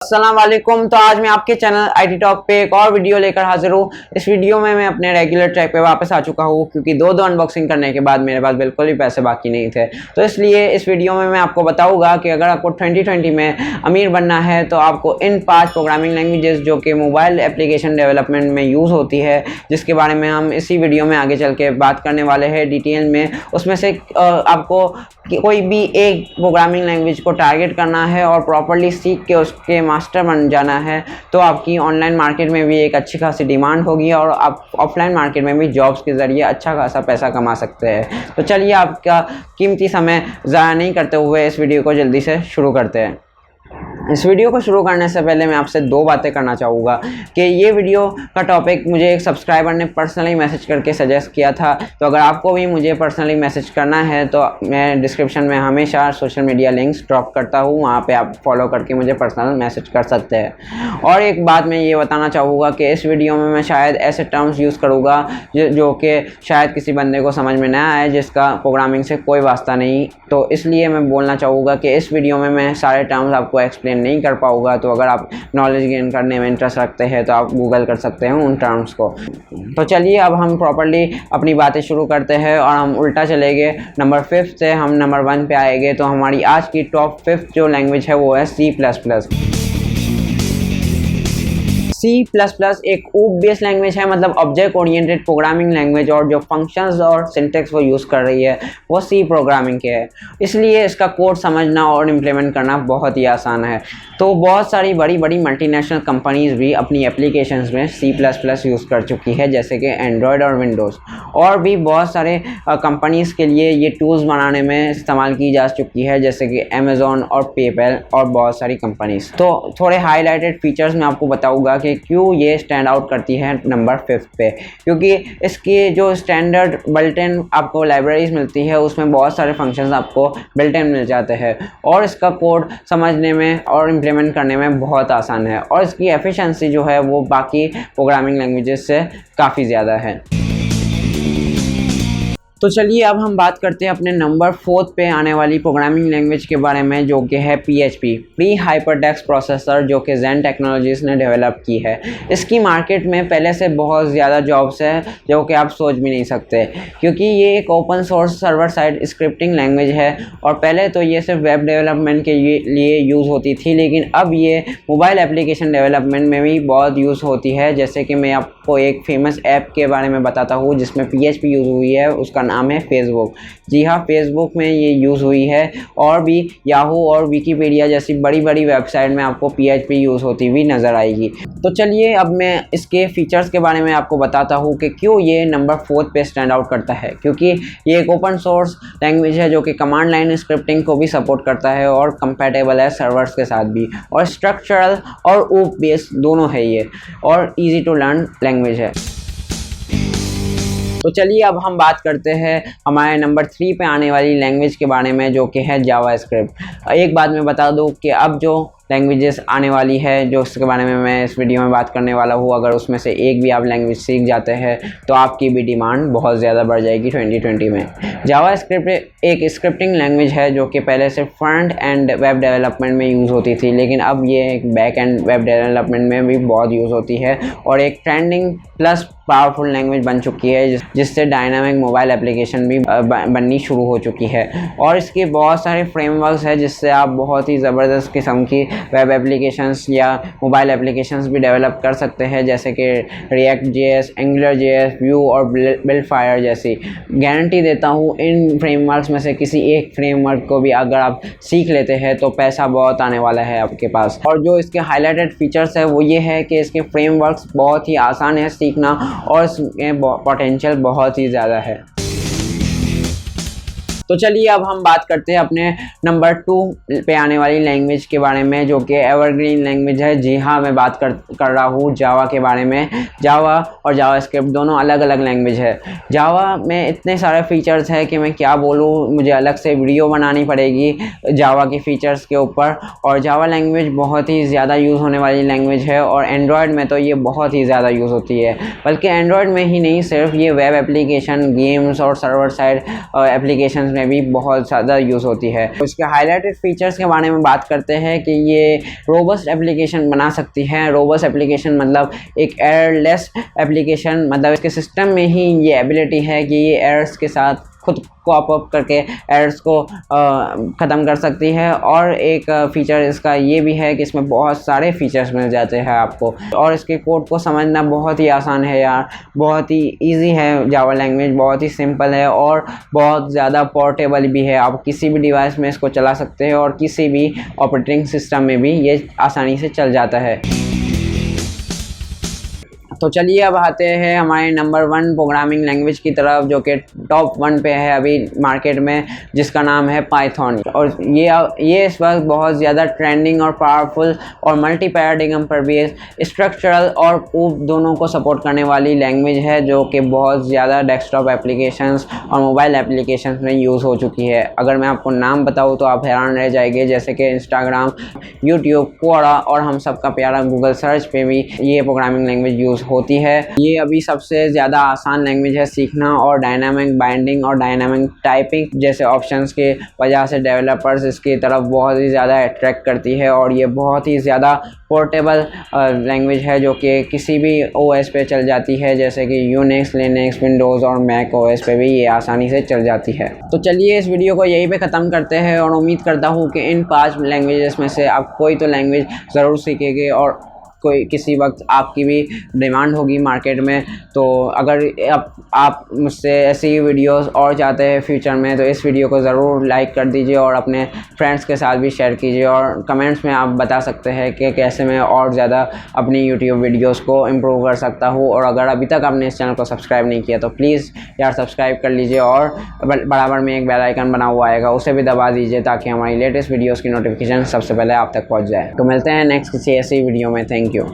अस्सलाम वालेकुम। तो आज मैं आपके चैनल आईटी टॉक पे एक और वीडियो लेकर हाजिर हूँ। इस वीडियो में मैं अपने रेगुलर ट्रैक पे वापस आ चुका हूँ क्योंकि दो अनबॉक्सिंग करने के बाद मेरे पास बिल्कुल भी पैसे बाकी नहीं थे। तो इसलिए इस वीडियो में मैं आपको बताऊँगा कि अगर आपको 2020 में अमीर बनना है तो आपको इन 5 प्रोग्रामिंग लैंग्वेजेस जो कि मोबाइल एप्लीकेशन डेवलपमेंट में यूज़ होती है, जिसके बारे में हम इसी वीडियो में आगे चल के बात करने वाले हैं डिटेल में। उसमें से आपको कोई भी एक प्रोग्रामिंग लैंग्वेज को टारगेट करना है और प्रॉपर्ली सीख के उसके मास्टर बन जाना है तो आपकी ऑनलाइन मार्केट में भी एक अच्छी खासी डिमांड होगी और आप ऑफलाइन मार्केट में भी जॉब्स के ज़रिए अच्छा खासा पैसा कमा सकते हैं। तो चलिए आपका कीमती समय ज़ाया नहीं करते हुए इस वीडियो को जल्दी से शुरू करते हैं। इस वीडियो को शुरू करने से पहले मैं आपसे 2 बातें करना चाहूँगा कि ये वीडियो का टॉपिक मुझे एक सब्सक्राइबर ने पर्सनली मैसेज करके सजेस्ट किया था। तो अगर आपको भी मुझे पर्सनली मैसेज करना है तो मैं डिस्क्रिप्शन में हमेशा सोशल मीडिया लिंक्स ड्रॉप करता हूँ, वहाँ पे आप फॉलो करके मुझे पर्सनल मैसेज कर सकते हैं। और एक बात मैं ये बताना चाहूँगा कि इस वीडियो में मैं शायद ऐसे टर्म्स यूज़ करूँगा जो कि शायद किसी बंदे को समझ में ना आए, जिसका प्रोग्रामिंग से कोई वास्ता नहीं। तो इसलिए मैं बोलना चाहूँगा कि इस वीडियो में मैं सारे टर्म्स आपको एक्सप्लेन नहीं कर पाऊंगा। तो अगर आप नॉलेज गेन करने में इंटरेस्ट रखते हैं तो आप गूगल कर सकते हैं उन टर्म्स को। तो चलिए अब हम प्रॉपर्ली अपनी बातें शुरू करते हैं और हम उल्टा चलेंगे। नंबर 5 से हम नंबर 1 पे आएंगे। तो हमारी आज की टॉप 5 जो लैंग्वेज है वो है C++। C++ एक OOP बेस्ड लैंग्वेज है, मतलब ऑब्जेक्ट ओरिएंटेड प्रोग्रामिंग लैंग्वेज, और जो फंक्शंस और सिंटैक्स वो यूज़ कर रही है वो C प्रोग्रामिंग के है। इसलिए इसका कोड समझना और इम्प्लीमेंट करना बहुत ही आसान है। तो बहुत सारी बड़ी मल्टीनेशनल कंपनीज़ भी अपनी एप्लीकेशंस में C++ यूज़ कर चुकी है, जैसे कि एंड्रॉयड और विंडोज़। और भी बहुत सारे कंपनीज़ के लिए ये टूल्स बनाने में इस्तेमाल की जा चुकी है, जैसे कि अमेज़ॉन और पेपैल और बहुत सारी कंपनीज़। तो थोड़े हाईलाइटेड फीचर्स मैं आपको बताऊँगा कि क्यों ये स्टैंड आउट करती है नंबर 5 पे। क्योंकि इसकी जो स्टैंडर्ड बिल्ट-इन आपको लाइब्रेरीज मिलती है उसमें बहुत सारे फंक्शंस आपको बिल्ट-इन मिल जाते हैं और इसका कोड समझने में और इम्प्लीमेंट करने में बहुत आसान है और इसकी एफिशिएंसी जो है वो बाकी प्रोग्रामिंग लैंग्वेजेस से काफ़ी ज़्यादा है। तो चलिए अब हम बात करते हैं अपने नंबर 4 पे आने वाली प्रोग्रामिंग लैंग्वेज के बारे में, जो कि है PHP, प्री हाइपरटेक्स्ट प्रोसेसर, जो कि Zen टेक्नोलॉजीज़ ने डेवलप की है। इसकी मार्केट में पहले से बहुत ज़्यादा जॉब्स है जो कि आप सोच भी नहीं सकते, क्योंकि ये एक open source server side scripting language है। और पहले तो ये सिर्फ वेब डेवलपमेंट के लिए यूज़ होती थी, लेकिन अब ये मोबाइल एप्लीकेशन डेवलपमेंट में भी बहुत यूज़ होती है। जैसे कि मैं आपको एक फेमस ऐप के बारे में बताता हूँ जिसमें PHP यूज़ हुई है, उसका नाम है फेसबुक। जी हाँ, फेसबुक में ये यूज़ हुई है। और भी याहू और विकिपीडिया जैसी बड़ी वेबसाइट में आपको PHP यूज़ होती हुई नज़र आएगी। तो चलिए अब मैं इसके फीचर्स के बारे में आपको बताता हूँ कि क्यों ये नंबर 4 पे स्टैंड आउट करता है। क्योंकि ये एक ओपन सोर्स लैंग्वेज है जो कि कमांड लाइन स्क्रिप्टिंग को भी सपोर्ट करता है और कंपैटिबल है सर्वर्स के साथ भी, और स्ट्रक्चरल और OOP बेस्ड दोनों है ये, और ईजी टू लर्न लैंग्वेज है। तो चलिए अब हम बात करते हैं हमारे नंबर 3 पे आने वाली लैंग्वेज के बारे में, जो कि है जावास्क्रिप्ट। एक बात मैं बता दूं कि अब जो लैंग्वेजेस आने वाली है जो उसके बारे में मैं इस वीडियो में बात करने वाला हूँ, अगर उसमें से एक भी आप लैंग्वेज सीख जाते हैं तो आपकी भी डिमांड बहुत ज़्यादा बढ़ जाएगी 2020 में। जावास्क्रिप्ट एक स्क्रिप्टिंग लैंग्वेज है जो कि पहले से फ्रंट एंड वेब डेवलपमेंट में यूज़ होती थी, लेकिन अब ये एक बैक एंड वेब डेवलपमेंट में भी बहुत यूज़ होती है और एक ट्रेंडिंग प्लस पावरफुल लैंग्वेज बन चुकी है, जिससे डायनामिक मोबाइल एप्लीकेशन भी बननी शुरू हो चुकी है। और इसके बहुत सारे फ्रेमवर्क्स हैं जिससे आप बहुत ही ज़बरदस्त किस्म की वेब एप्लीकेशंस या मोबाइल एप्लीकेशंस भी डेवलप कर सकते हैं, जैसे कि React.js, AngularJS, Vue और Buildfire जैसी। गारंटी देता हूँ इन फ्रेमवर्क्स में से किसी एक फ्रेमवर्क को भी अगर आप सीख लेते हैं तो पैसा बहुत आने वाला है आपके पास। और जो इसके हाईलाइटेड फीचर्स है वो ये है कि इसके फ्रेमवर्क्स बहुत ही आसान है सीखना और इसमें पोटेंशियल बहुत ही ज़्यादा है। तो चलिए अब हम बात करते हैं अपने नंबर 2 पे आने वाली लैंग्वेज के बारे में, जो कि एवरग्रीन लैंग्वेज है। जी हाँ, मैं बात कर रहा हूँ जावा के बारे में। जावा और जावास्क्रिप्ट दोनों अलग अलग लैंग्वेज है। जावा में इतने सारे फीचर्स है कि मैं क्या बोलूँ, मुझे अलग से वीडियो बनानी पड़ेगी जावा के फीचर्स के ऊपर। और जावा लैंग्वेज बहुत ही ज़्यादा यूज़ होने वाली लैंग्वेज है और एंड्रॉयड में तो ये बहुत ही ज़्यादा यूज़ होती है। बल्कि एंड्रॉयड में ही नहीं, सिर्फ ये वेब एप्लीकेशन, गेम्स और सर्वर साइड एप्लीकेशन में भी बहुत ज़्यादा यूज़ होती है। तो इसके हाईलाइटेड फीचर्स के बारे में बात करते हैं कि ये रोबस्ट एप्लीकेशन बना सकती है। रोबस्ट एप्लीकेशन मतलब एक एररलेस एप्लीकेशन, मतलब इसके सिस्टम में ही ये एबिलिटी है कि ये एरर्स के साथ खुद कॉप अप करके एरर्स को ख़त्म कर सकती है। और एक फ़ीचर इसका ये भी है कि इसमें बहुत सारे फीचर्स मिल जाते हैं आपको, और इसके कोड को समझना बहुत ही आसान है यार, बहुत ही इजी है। जावा लैंग्वेज बहुत ही सिंपल है और बहुत ज़्यादा पोर्टेबल भी है। आप किसी भी डिवाइस में इसको चला सकते हैं और किसी भी ऑपरेटिंग सिस्टम में भी ये आसानी से चल जाता है। तो चलिए अब आते हैं हमारे नंबर 1 प्रोग्रामिंग लैंग्वेज की तरफ, जो कि टॉप 1 पे है अभी मार्केट में, जिसका नाम है पाइथन। और ये इस वक्त बहुत ज़्यादा ट्रेंडिंग और पावरफुल और मल्टी पैराडिग्म पर भी स्ट्रक्चरल और OOP दोनों को सपोर्ट करने वाली लैंग्वेज है, जो कि बहुत ज़्यादा डेस्कटॉप एप्लीकेशंस और मोबाइल एप्लीकेशंस में यूज़ हो चुकी है। अगर मैं आपको नाम बताऊँ तो आप हैरान रह जाएंगे, जैसे कि इंस्टाग्राम, यूट्यूब, क्वोरा और हम सबका प्यारा गूगल सर्च पे भी ये प्रोग्रामिंग लैंग्वेज यूज़ होती है। ये अभी सबसे ज़्यादा आसान लैंग्वेज है सीखना, और डायनामिक बाइंडिंग और डायनामिक टाइपिंग जैसे ऑप्शंस के वजह से डेवलपर्स इसकी तरफ बहुत ही ज़्यादा अट्रैक्ट करती है। और ये बहुत ही ज़्यादा पोर्टेबल लैंग्वेज है, जो कि किसी भी OS पे चल जाती है, जैसे कि यूनिक्स, लिनक्स, विंडोज़ और मैक OS पे भी ये आसानी से चल जाती है। तो चलिए इस वीडियो को यहीं पे ख़त्म करते हैं, और उम्मीद करता हूँ कि इन 5 लैंग्वेजेस में से आप कोई तो लैंग्वेज ज़रूर सीखेंगे, और कोई किसी वक्त आपकी भी डिमांड होगी मार्केट में। तो अगर आप मुझसे ऐसी वीडियोस और चाहते हैं फ्यूचर में, तो इस वीडियो को ज़रूर लाइक कर दीजिए और अपने फ्रेंड्स के साथ भी शेयर कीजिए, और कमेंट्स में आप बता सकते हैं कि कैसे मैं और ज़्यादा अपनी यूट्यूब वीडियोस को इम्प्रूव कर सकता हूँ। और अगर अभी तक आपने इस चैनल को सब्सक्राइब नहीं किया तो प्लीज़ यार सब्सक्राइब कर लीजिए, और बराबर में एक बेल आइकन बना हुआ आएगा, उसे भी दबा दीजिए, ताकि हमारी लेटेस्ट वीडियोज़ की नोटिफिकेशन सबसे पहले आप तक पहुँच जाए। तो मिलते हैं नेक्स्ट किसी ऐसी वीडियो में। थैंक